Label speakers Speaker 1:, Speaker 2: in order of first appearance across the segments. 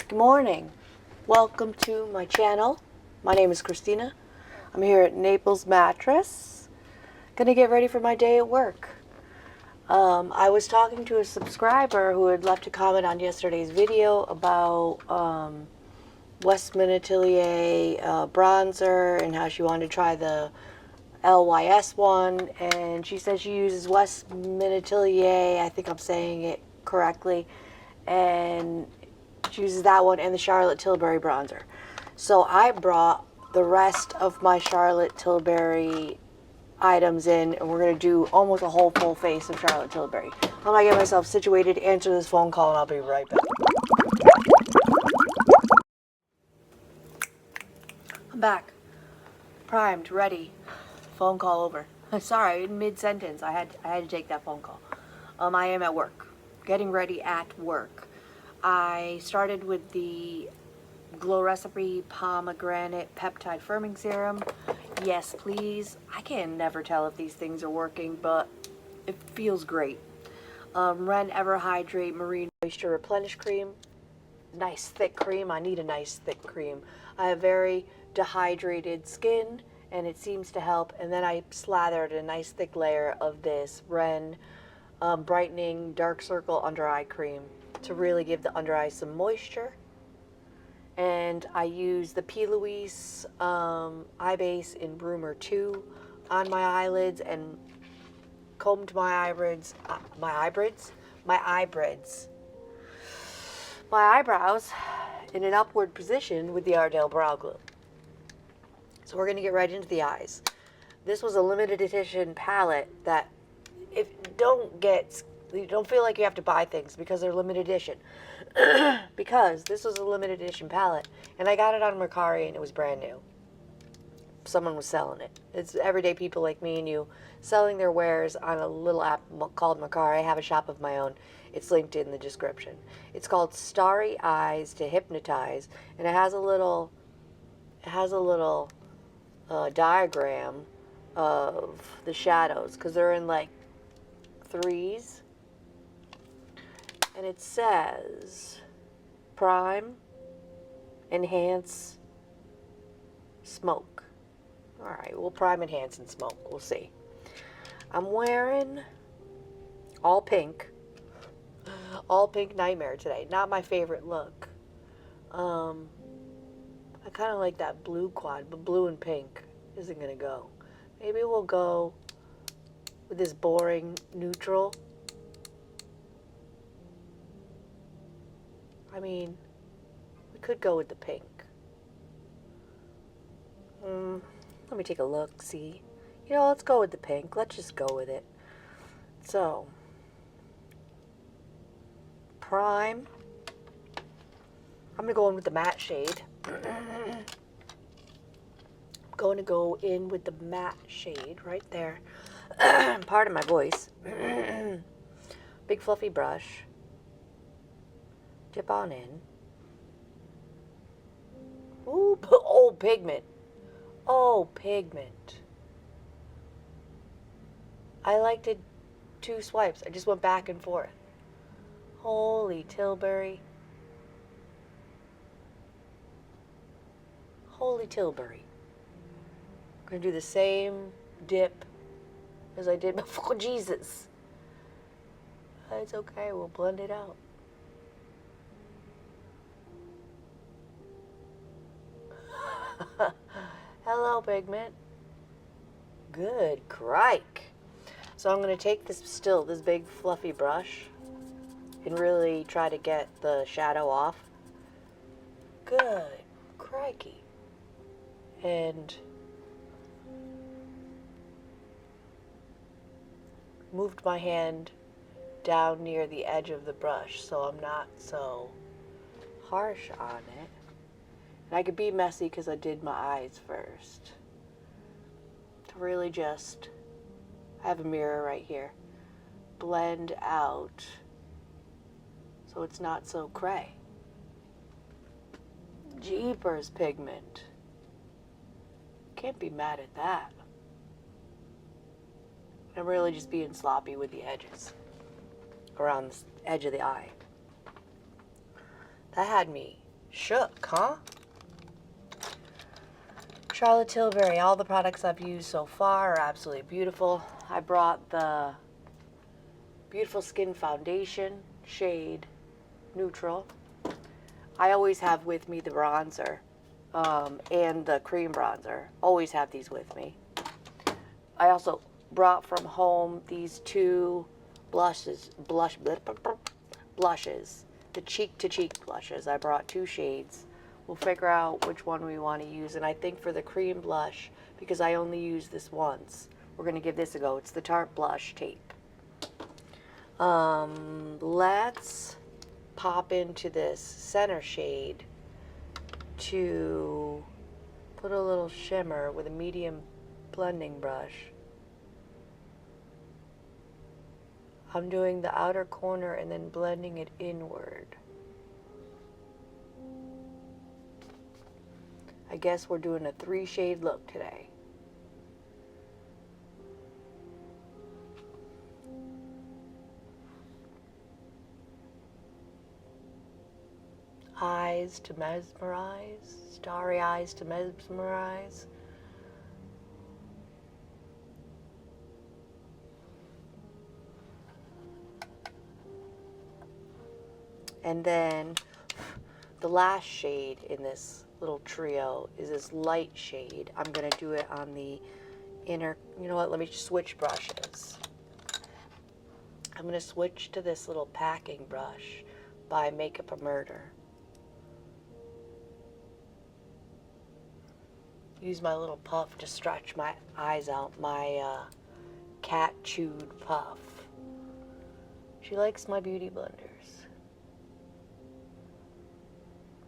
Speaker 1: Good morning. Welcome to my channel. My name is Christina. I'm here at Naples Mattress. Gonna get ready for my day at work. I was talking to a subscriber who had left a comment on yesterday's video about Westman Atelier bronzer and how she wanted to try the LYS one, and she said she uses Westman Atelier, I think I'm saying it correctly, and she uses that one and the Charlotte Tilbury bronzer. So I brought the rest of my Charlotte Tilbury items in, and we're going to do almost a whole full face of Charlotte Tilbury. I'm going to get myself situated, answer this phone call, and I'll be right back. I'm back. Primed, ready. Phone call over. Sorry, mid-sentence. I had to take that phone call. I am at work. Getting ready at work. I started with the Glow Recipe Pomegranate Peptide Firming Serum. Yes, please. I can never tell if these things are working, but it feels great. Ren Ever Hydrate Marine Moisture Replenish Cream. Nice thick cream. I need a nice thick cream. I have very dehydrated skin, and it seems to help. And then I slathered a nice thick layer of this Ren Brightening Dark Circle Under Eye Cream to really give the under eye some moisture. And I use the P. Louise Eye Base in Broomer 2 on my eyelids and combed my eyebrows in an upward position with the Ardell Brow Glue. So we're going to get right into the eyes. This was a limited edition palette that you don't feel like you have to buy things because they're limited edition. Because this was a limited edition palette, and I got it on Mercari, and it was brand new. Someone was selling it. It's everyday people like me and you selling their wares on a little app called Mercari. I have a shop of my own. It's linked in the description. It's called Starry Eyes to Hypnotize, and it has a little diagram of the shadows because they're in like threes. And it says prime, enhance, smoke. All right, we'll prime, enhance, and smoke. We'll see. I'm wearing all pink Nightmare today. Not my favorite look. I kind of like that blue quad, but blue and pink isn't going to go. Maybe we'll go with this boring neutral. I mean, we could go with the pink. Let me take a look, see. You know, let's go with the pink. Let's just go with it. So, prime. I'm going to go in with the matte shade. I'm going to go in with the matte shade right there. Pardon my voice. Big fluffy brush. Dip on in. Ooh, oh, pigment. Oh, pigment. I liked it 2 swipes. I just went back and forth. Holy Tilbury. Holy Tilbury. I'm going to do the same dip as I did before. Jesus. It's okay. We'll blend it out. Hello, pigment. Good crike. So I'm going to take this big fluffy brush and really try to get the shadow off. Good crikey. And moved my hand down near the edge of the brush so I'm not so harsh on it. And I could be messy because I did my eyes first. To really just, I have a mirror right here, blend out so it's not so cray. Jeepers, pigment. Can't be mad at that. I'm really just being sloppy with the edges around the edge of the eye. That had me Shook, huh? Charlotte Tilbury, all the products I've used so far are absolutely beautiful. I brought the Beautiful Skin Foundation, shade Neutral. I always have with me the bronzer and the cream bronzer. Always have these with me. I also brought from home these two blushes, the cheek-to-cheek blushes. I brought two shades. We'll figure out which one we want to use. And I think for the cream blush, because I only used this once, we're going to give this a go. It's the Tarte Blush Tape. Let's pop into this center shade to put a little shimmer with a medium blending brush. I'm doing the outer corner and then blending it inward. I guess we're doing a 3-shade look today. Eyes to mesmerize, starry eyes to mesmerize. And then the last shade in this little trio is this light shade. I'm going to do it on the inner, you know what, let me switch brushes. I'm going to switch to this little packing brush by Makeup a Murder. Use my little puff to stretch my eyes out, my cat chewed puff. She likes my beauty blenders.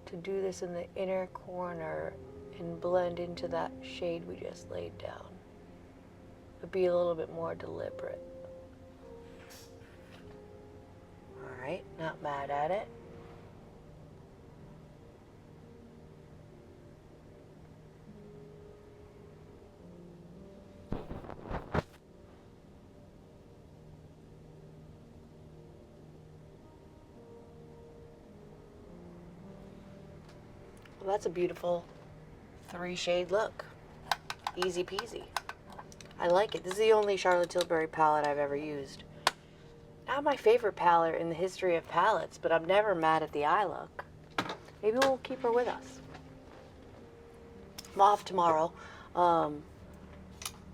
Speaker 1: To do this in the inner corner and blend into that shade we just laid down. But be a little bit more deliberate. Alright, not mad at it. Well, that's a beautiful 3-shade look. Easy peasy. I like it. This is the only Charlotte Tilbury palette I've ever used. Not my favorite palette in the history of palettes, but I'm never mad at the eye look. Maybe we'll keep her with us. I'm off tomorrow.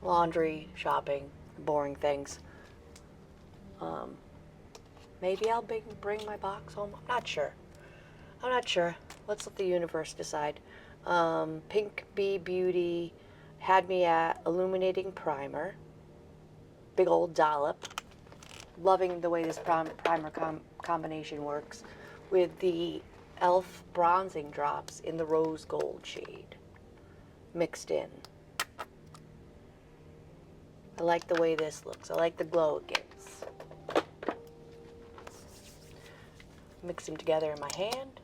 Speaker 1: Laundry, shopping, boring things. Maybe I'll bring my box home. I'm not sure. Let's let the universe decide. Pink Bee Beauty had me at Illuminating Primer. Big old dollop. Loving the way this primer combination works with the e.l.f. bronzing drops in the rose gold shade mixed in. I like the way this looks. I like the glow it gives. Mix them together in my hand.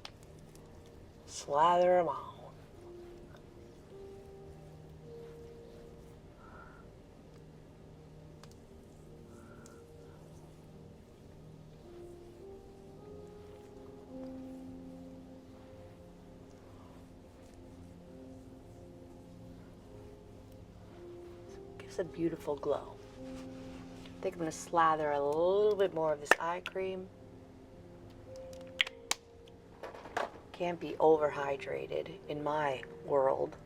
Speaker 1: Slather them on. Gives a beautiful glow. I think I'm going to slather a little bit more of this eye cream. Can't be overhydrated in my world.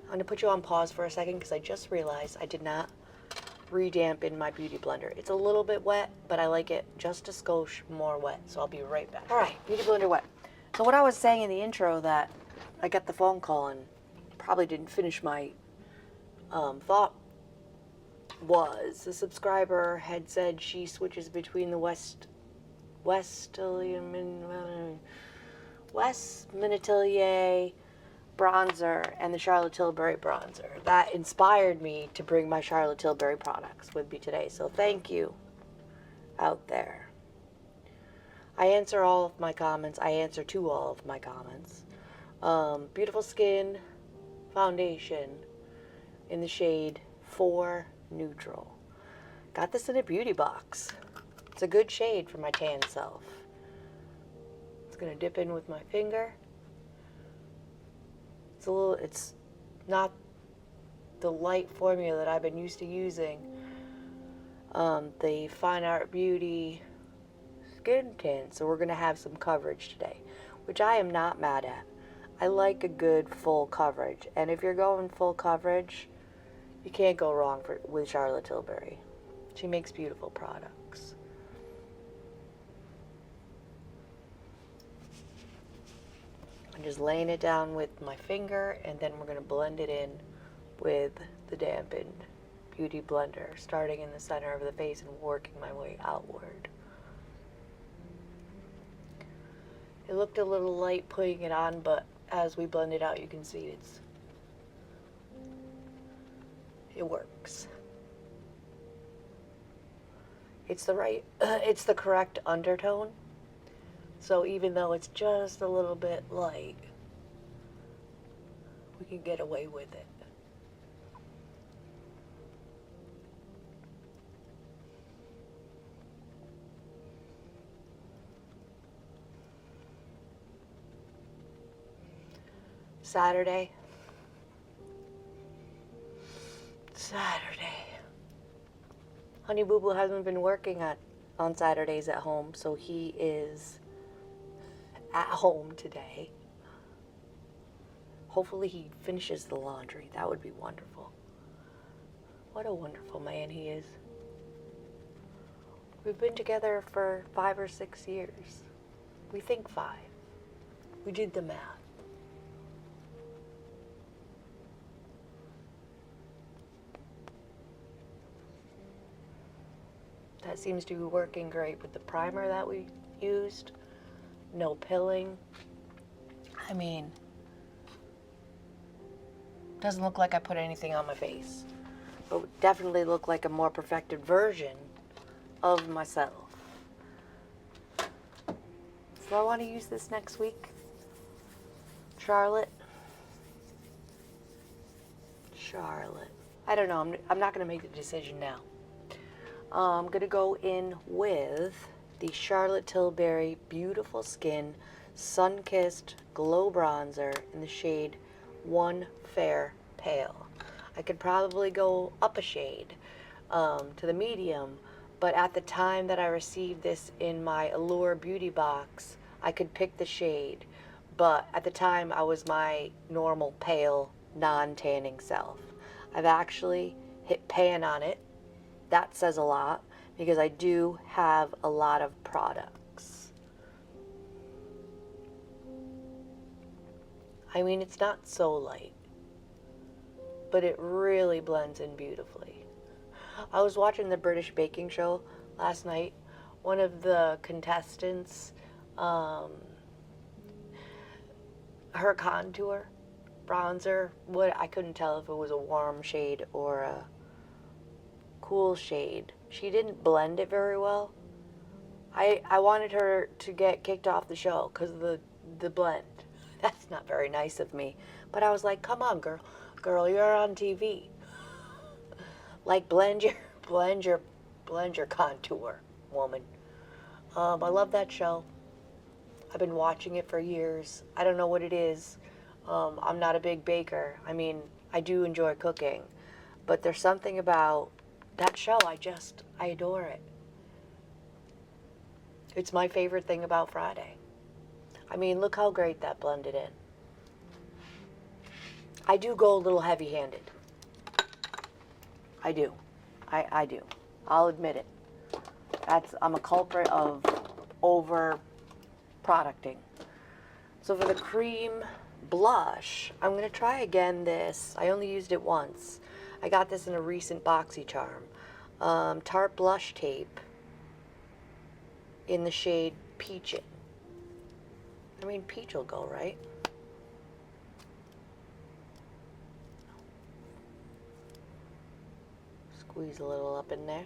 Speaker 1: I'm going to put you on pause for a second because I just realized I did not redampen my beauty blender. It's a little bit wet, but I like it just a skosh more wet, so I'll be right back. All right, beauty blender wet. So what I was saying in the intro, that I got the phone call and probably didn't finish my thought, was the subscriber had said she switches between the West Minutelier bronzer and the Charlotte Tilbury bronzer. That inspired me to bring my Charlotte Tilbury products with me today. So thank you out there. I answer all of my comments. I answer to all of my comments. Beautiful Skin Foundation in the shade 4 Neutral. Got this in a beauty box. It's a good shade for my tan self. It's gonna dip in with my finger. It's not the light formula that I've been used to using. The Fine Art Beauty skin tint, so we're gonna have some coverage today, which I am not mad at. I like a good full coverage, and if you're going full coverage, you can't go wrong with Charlotte Tilbury. She makes beautiful products. I'm just laying it down with my finger, and then we're going to blend it in with the dampened beauty blender, starting in the center of the face and working my way outward. It looked a little light putting it on, but as we blend it out, you can see it works. It's the correct undertone. So even though it's just a little bit light, we can get away with it. Saturday. Honey Boo Boo hasn't been working on Saturdays at home, so he is at home today. Hopefully he finishes the laundry. That would be wonderful. What a wonderful man he is. We've been together for 5 or 6 years. We think 5. We did the math. That seems to be working great with the primer that we used. No pilling. I mean, doesn't look like I put anything on my face, but would definitely look like a more perfected version of myself. So I want to use this next week. Charlotte. I don't know. I'm not going to make the decision now. I'm going to go in with the Charlotte Tilbury Beautiful Skin Sun-Kissed Glow Bronzer in the shade One Fair Pale. I could probably go up a shade to the medium, but at the time that I received this in my Allure beauty box, I could pick the shade, but at the time I was my normal pale, non-tanning self. I've actually hit pan on it. That says a lot because I do have a lot of products. I mean, it's not so light, but it really blends in beautifully. I was watching the British baking show last night. One of the contestants, her contour bronzer, I couldn't tell if it was a warm shade or a cool shade. She didn't blend it very well. I wanted her to get kicked off the show because of the blend. That's not very nice of me. But I was like, come on, girl, you're on TV. Like, blend your contour, woman. I love that show. I've been watching it for years. I don't know what it is. I'm not a big baker. I mean, I do enjoy cooking, but there's something about that show, I adore it. It's my favorite thing about Friday. I mean, look how great that blended in. I do go a little heavy-handed. I do. I do. I'll admit it. I'm a culprit of over-producting. So for the cream blush, I'm going to try again this. I only used it once. I got this in a recent BoxyCharm. Tarte Blush Tape in the shade Peachin'. I mean, peach will go, right? Squeeze a little up in there.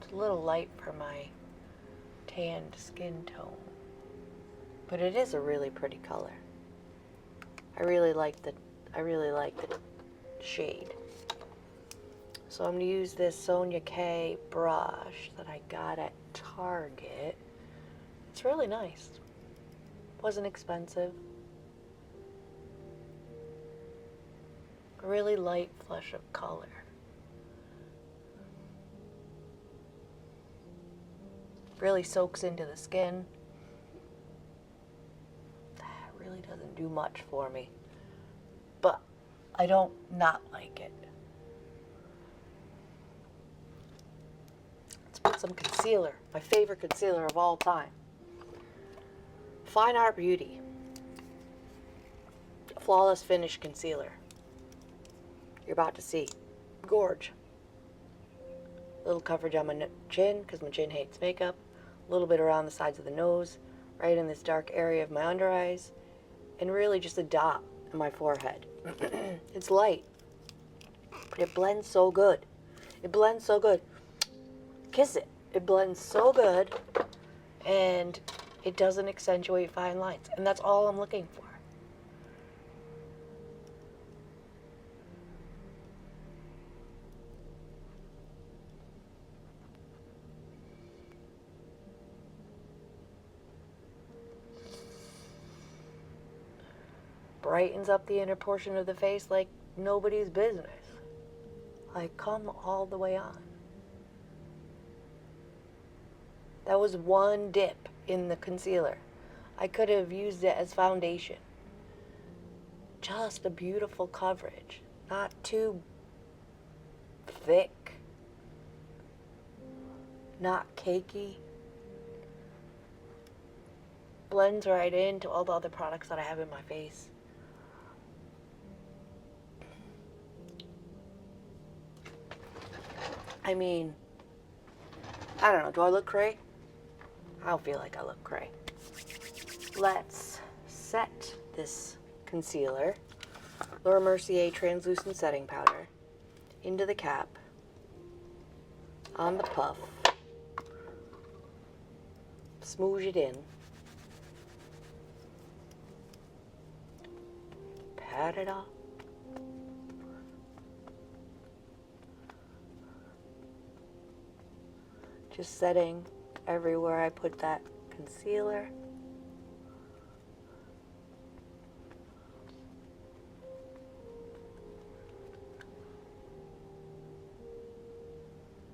Speaker 1: It's a little light for my tanned skin tone, but it is a really pretty color. I really like the shade. So I'm going to use this Sonia K brush that I got at Target. It's really nice. Wasn't expensive. A really light flush of color. Really soaks into the skin. That really doesn't do much for me. But I don't not like it. Let's put some concealer. My favorite concealer of all time. Fine Art Beauty. Flawless Finish Concealer. You're about to see. Gorge. Little coverage on my chin, because my chin hates makeup. A little bit around the sides of the nose. Right in this dark area of my under eyes. And really just a dot on my forehead. It's light. But it blends so good. It blends so good. Kiss it. It blends so good. And it doesn't accentuate fine lines. And that's all I'm looking for. Brightens up the inner portion of the face like nobody's business. Like, come all the way on. That was one dip in the concealer. I could have used it as foundation. Just a beautiful coverage. Not too thick. Not cakey. Blends right into all the other products that I have in my face. I mean, I don't know. Do I look cray? I don't feel like I look cray. Let's set this concealer, Laura Mercier Translucent Setting Powder, into the cap, on the puff, smoosh it in, pat it off. Just setting everywhere I put that concealer.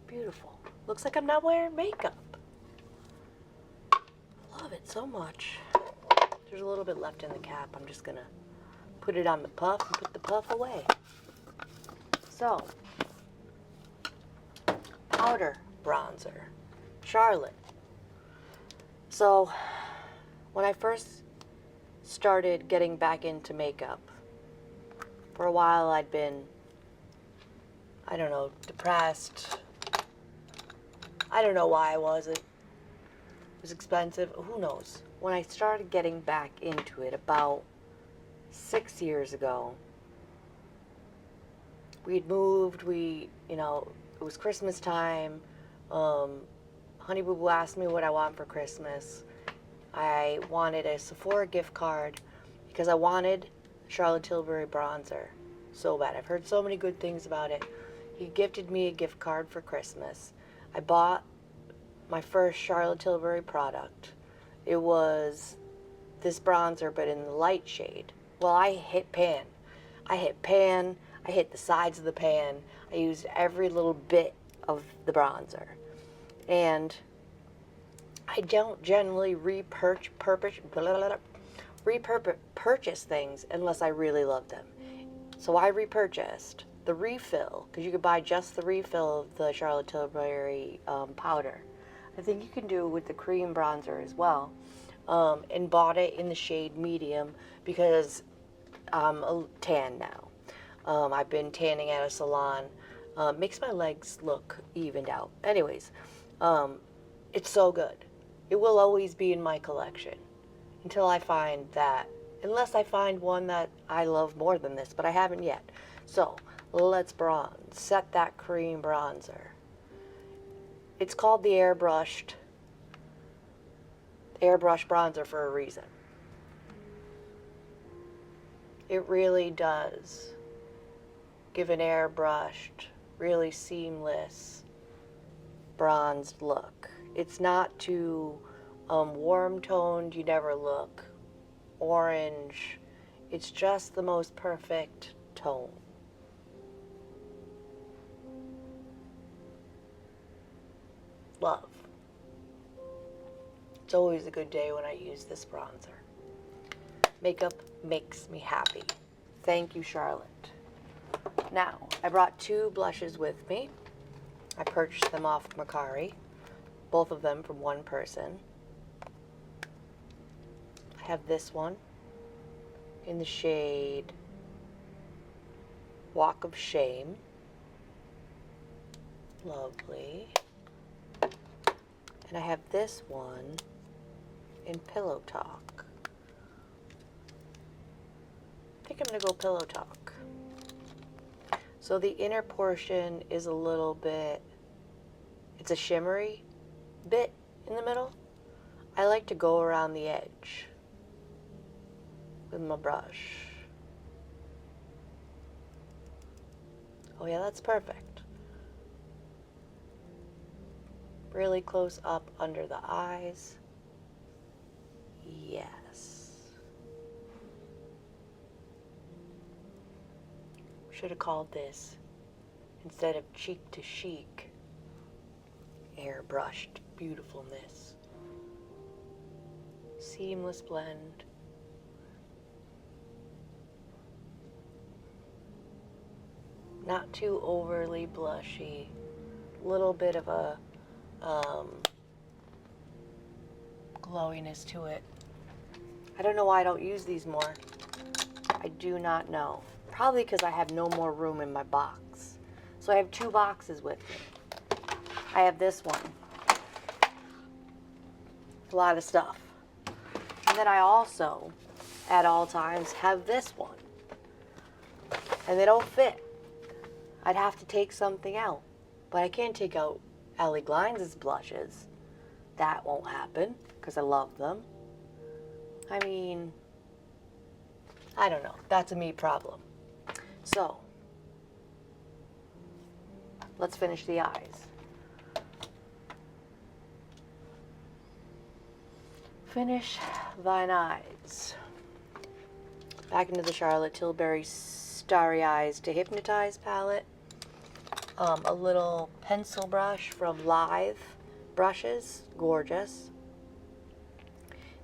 Speaker 1: Beautiful. Looks like I'm not wearing makeup. Love it so much. There's a little bit left in the cap. I'm just gonna put it on the puff and put the puff away. So, powder bronzer. Charlotte. So, when I first started getting back into makeup, for a while I'd been, I don't know, depressed. I don't know why I wasn't. It was expensive. Who knows? When I started getting back into it about 6 years ago, we'd moved, it was Christmas time. Honey Boo Boo asked me what I want for Christmas. I wanted a Sephora gift card because I wanted Charlotte Tilbury bronzer so bad. I've heard so many good things about it. He gifted me a gift card for Christmas. I bought my first Charlotte Tilbury product. It was this bronzer, but in the light shade. Well, I hit pan. I hit the sides of the pan. I used every little bit of the bronzer. And I don't generally repurchase things unless I really love them. So I repurchased the refill, because you could buy just the refill of the Charlotte Tilbury powder. I think you can do it with the cream bronzer as well. And bought it in the shade medium because I'm a tan now. I've been tanning at a salon. Makes my legs look evened out. Anyways, it's so good. It will always be in my collection until I find that, unless I find one that I love more than this, but I haven't yet. So let's bronze. Set that cream bronzer. It's called the Airbrush bronzer for a reason. It really does give an airbrushed, really seamless, bronzed look. It's not too warm toned, you never look orange. It's just the most perfect tone. Love. It's always a good day when I use this bronzer. Makeup makes me happy. Thank you, Charlotte. Now, I brought 2 blushes with me. I purchased them off Mercari, both of them from one person. I have this one in the shade Walk of Shame. Lovely. And I have this one in Pillow Talk. I think I'm going to go Pillow Talk. So the inner portion is a little bit, it's a shimmery bit in the middle. I like to go around the edge with my brush. Oh yeah, that's perfect. Really close up under the eyes. Yes. Should have called this, instead of cheek to chic, airbrushed beautifulness. Seamless blend. Not too overly blushy. Little bit of a glowiness to it. I don't know why I don't use these more. I do not know. Probably because I have no more room in my box. So I have 2 boxes with me. I have this one. A lot of stuff. And then I also, at all times, have this one. And they don't fit. I'd have to take something out. But I can't take out Ellie Glines' blushes. That won't happen, because I love them. I mean, I don't know. That's a me problem. So, let's finish the eyes. Finish thine eyes. Back into the Charlotte Tilbury Starry Eyes to Hypnotize palette. A little pencil brush from Live Brushes. Gorgeous.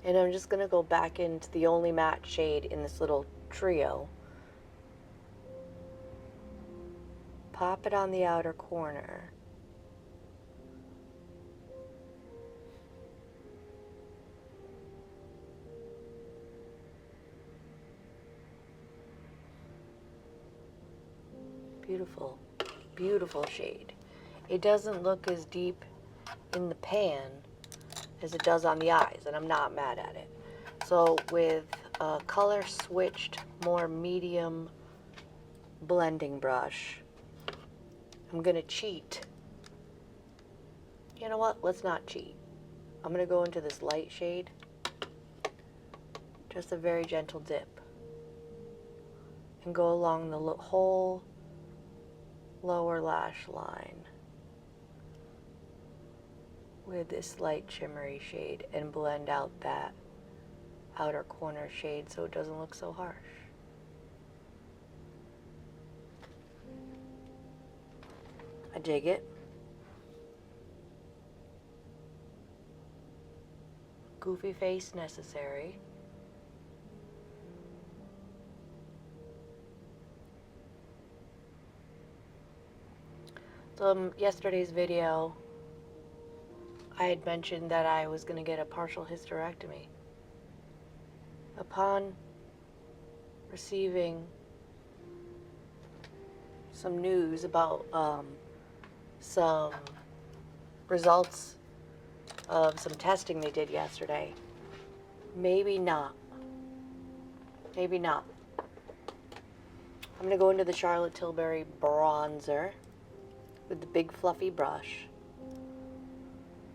Speaker 1: And I'm just going to go back into the only matte shade in this little trio. Pop it on the outer corner. Beautiful, beautiful shade. It doesn't look as deep in the pan as it does on the eyes, and I'm not mad at it. So with a color switched, more medium blending brush, I'm gonna cheat. You know what? Let's not cheat. I'm gonna go into this light shade. Just a very gentle dip. And go along the whole lower lash line with this light shimmery shade and blend out that outer corner shade so it doesn't look so harsh. I dig it. Goofy face necessary. So yesterday's video, I had mentioned that I was going to get a partial hysterectomy. Upon receiving some news about some results of some testing they did yesterday, maybe not. Maybe not. I'm going to go into the Charlotte Tilbury bronzer with the big fluffy brush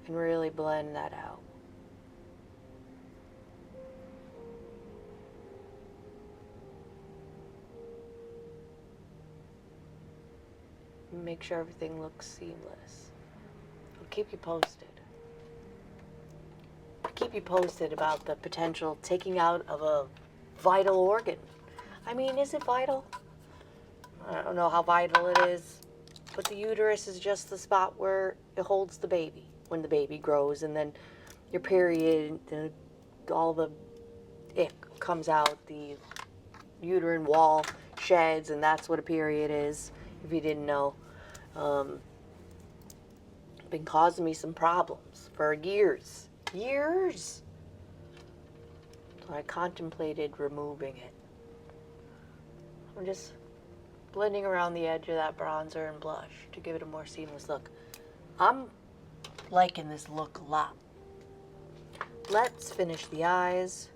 Speaker 1: and really blend that out. make sure everything looks seamless. I'll keep you posted. I'll keep you posted about the potential taking out of a vital organ. I mean, is it vital? I don't know how vital it is, but the uterus is just the spot where it holds the baby when the baby grows, and then your period, all the ick comes out, the uterine wall sheds, and that's what a period is, if you didn't know. Been causing me some problems for years. So I contemplated removing it. I'm just blending around the edge of that bronzer and blush to give it a more seamless look. I'm liking this look a lot. Let's finish the eyes.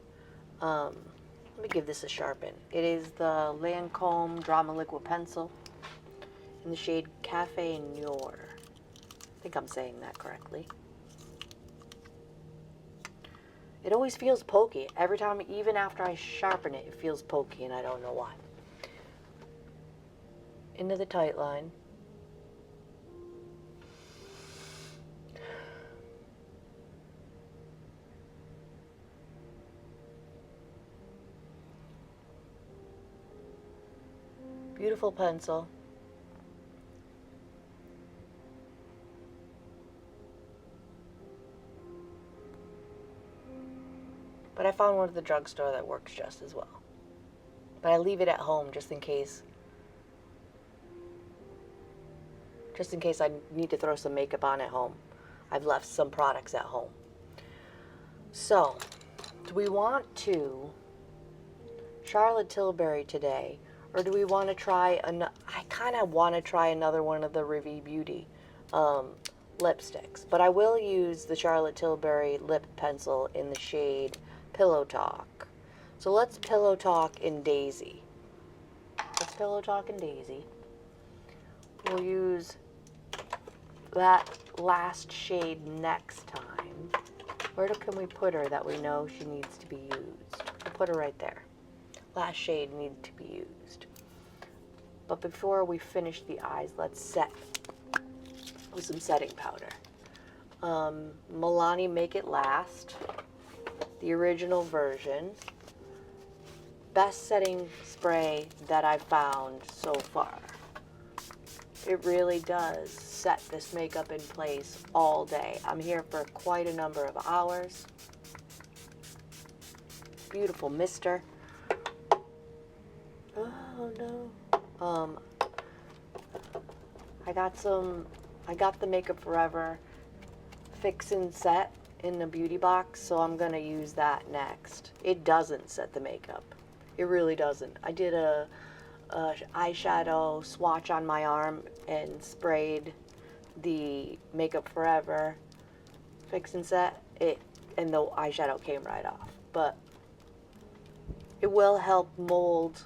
Speaker 1: Let me give this a sharpen. It is the Lancome Drama Liquid Pencil in the shade Cafe Noir. I think I'm saying that correctly. It always feels pokey. Every time, even after I sharpen it, it feels pokey, and I don't know why. Into the tight line. Beautiful pencil. But I found one at the drugstore that works just as well. But I leave it at home just in case. Just in case I need to throw some makeup on at home. I've left some products at home. So, do we want to Charlotte Tilbury today? Or do we want to try, I kind of want to try another one of the Rivi Beauty lipsticks. But I will use the Charlotte Tilbury lip pencil in the shade Pillow Talk. So let's Pillow Talk in Daisy. Let's Pillow Talk in Daisy. We'll use that last shade next time. Where can we put her that we know she needs to be used? We'll put her right there. Last shade needs to be used. But before we finish the eyes, let's set with some setting powder. Milani Make It Last, the original version. Best setting spray that I've found so far. It really does set this makeup in place all day. I'm here for quite a number of hours. Beautiful mister. Oh no. I got the Makeup Forever Fix and Set in the beauty box, so I'm gonna use that next. It doesn't set the makeup. It really doesn't. I did a eyeshadow swatch on my arm and sprayed the Makeup Forever Fix and Set. And the eyeshadow came right off. But it will help meld,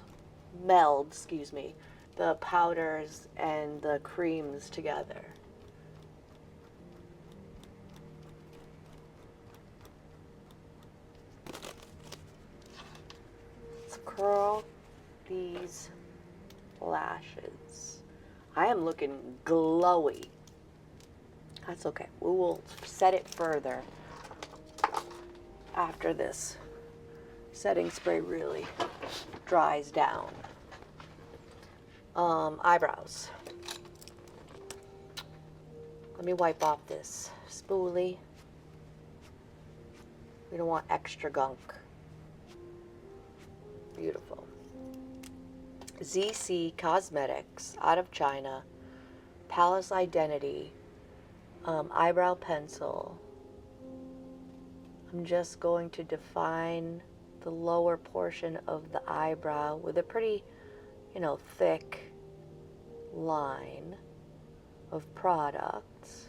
Speaker 1: the powders and the creams together. Let's curl these lashes. I am looking glowy. That's okay. We will set it further after this setting spray really dries down. Eyebrows. Let me wipe off this spoolie. We don't want extra gunk. Beautiful. Zeesea Cosmetics, out of China. Palace Identity. Eyebrow pencil. I'm just going to define the lower portion of the eyebrow with a pretty, thick line of products.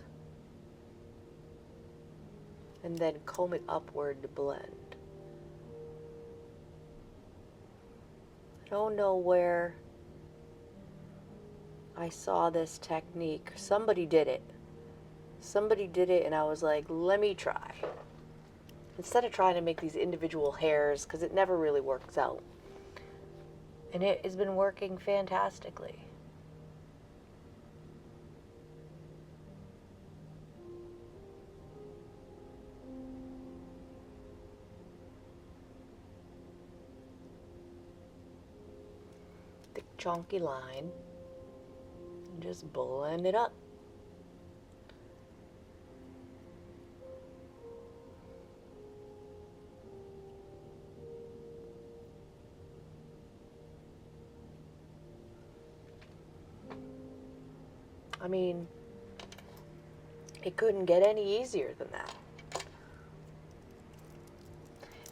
Speaker 1: And then comb it upward to blend. I don't know where I saw this technique. Somebody did it. And I was like, let me try. Instead of trying to make these individual hairs, because it never really works out. And it has been working fantastically. chonky line and just blend it up. I mean, it couldn't get any easier than that.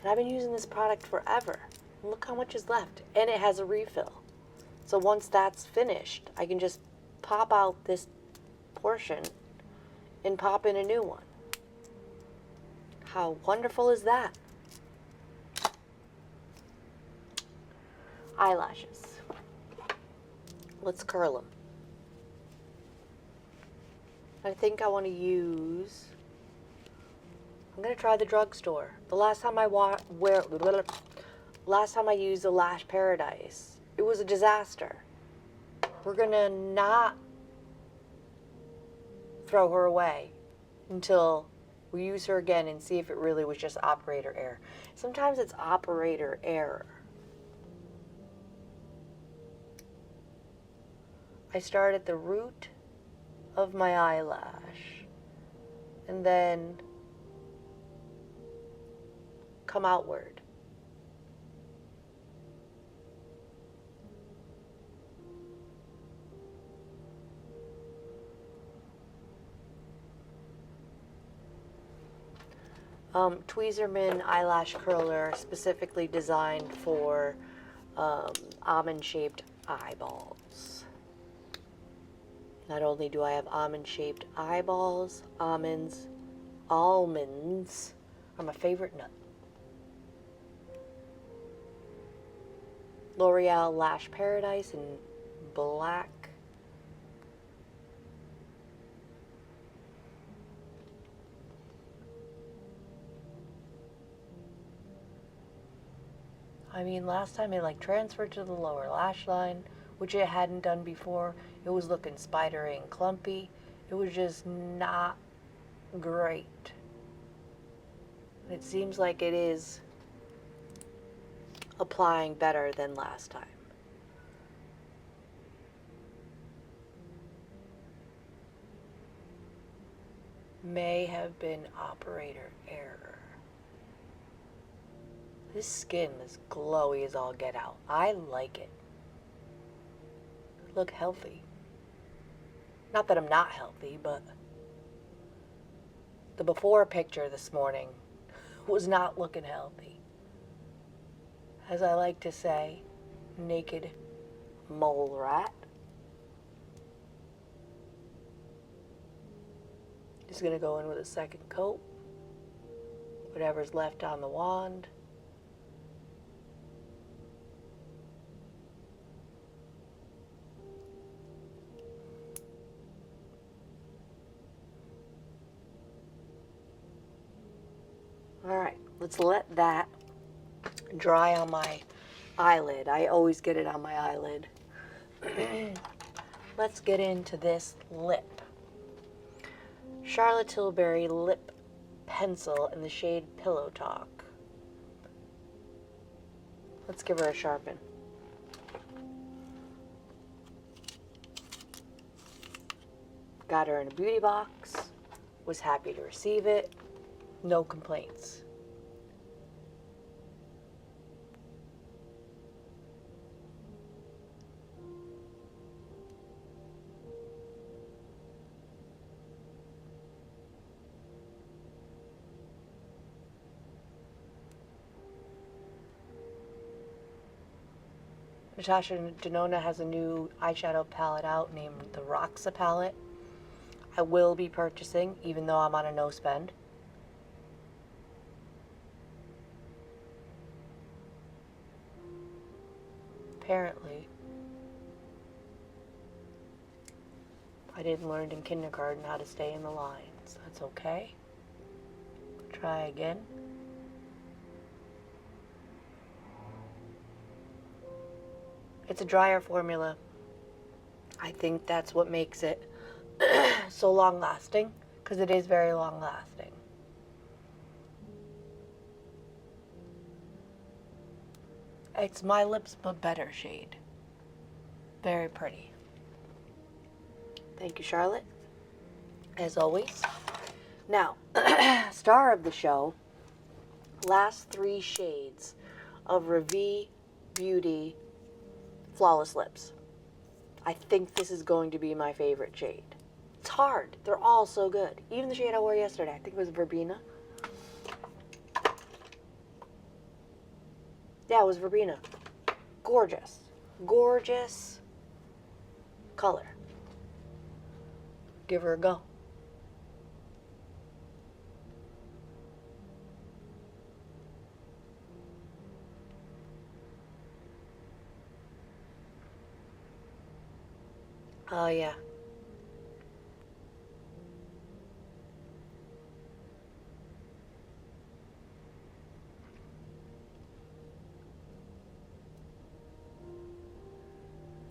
Speaker 1: And I've been using this product forever. Look how much is left. And it has a refill. So once that's finished, I can just pop out this portion and pop in a new one. How wonderful is that? Eyelashes. Let's curl them. I think I want to use... I'm going to try the drugstore. The last time I used the Lash Paradise, it was a disaster. We're going to not throw her away until we use her again and see if it really was just operator error. Sometimes it's operator error. I start at the root of my eyelash and then come outward. Tweezerman eyelash curler specifically designed for almond-shaped eyeballs. Not only do I have almond-shaped eyeballs, almonds are my favorite nut. L'Oreal Lash Paradise in black. I mean, last time it transferred to the lower lash line, which it hadn't done before. It was looking spidery and clumpy. It was just not great. It seems like it is applying better than last time. May have been operator error. This skin is glowy as all get out. I like it. Look healthy. Not that I'm not healthy, but the before picture this morning was not looking healthy. As I like to say, naked mole rat. Just gonna go in with a second coat. Whatever's left on the wand. Alright, let's let that dry on my eyelid. I always get it on my eyelid. Let's get into this lip. Charlotte Tilbury lip pencil in the shade Pillow Talk. Let's give her a sharpen. Got her in a beauty box. Was happy to receive it. No complaints. Natasha Denona has a new eyeshadow palette out named the Roxa palette. I will be purchasing, even though I'm on a no spend. Apparently, I didn't learn in kindergarten how to stay in the lines. That's okay. Try again. It's a drier formula. I think that's what makes it so long lasting, because it is very long lasting. It's My Lips But Better shade. Very pretty. Thank you, Charlotte, as always. Now, star of the show, last 3 shades of Revie Beauty Flawless Lips. I think this is going to be my favorite shade. It's hard. They're all so good. Even the shade I wore yesterday, I think it was Verbena. Yeah, it was Verbena. Gorgeous. Gorgeous color. Give her a go. Oh, yeah.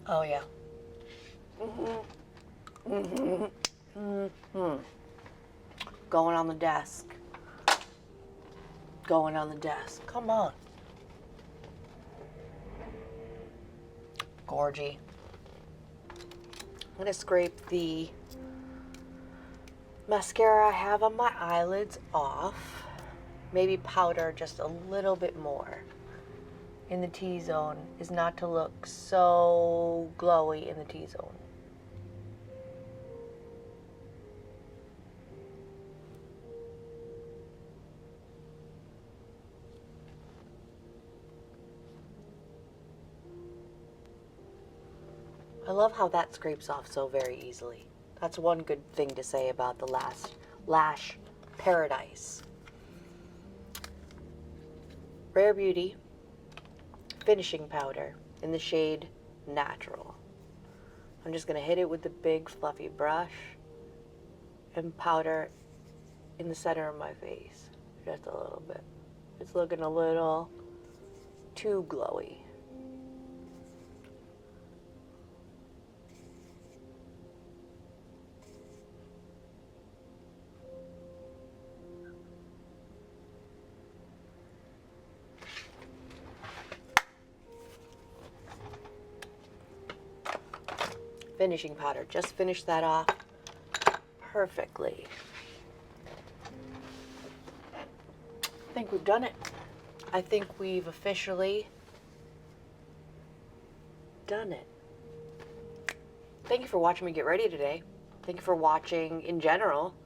Speaker 1: Oh, yeah. Going on the desk. Going on the desk. Come on. Gorgy. I'm going to scrape the mascara I have on my eyelids off. Maybe powder just a little bit more in the T-zone is not to look so glowy in the T-zone. I love how that scrapes off so very easily. That's one good thing to say about the Lash Paradise. Rare Beauty finishing powder in the shade Natural. I'm just going to hit it with the big fluffy brush and powder in the center of my face. Just a little bit. It's looking a little too glowy. Finishing powder. Just finish that off perfectly. I think we've done it. I think we've officially done it. Thank you for watching me get ready today. Thank you for watching in general.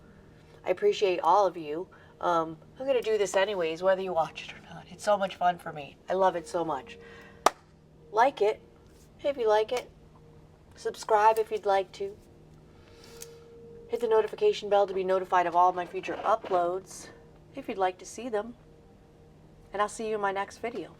Speaker 1: I appreciate all of you. I'm going to do this anyways, whether you watch it or not. It's so much fun for me. I love it so much. Like it if you like it. Subscribe if you'd like to. Hit the notification bell to be notified of all my future uploads if you'd like to see them. And I'll see you in my next video.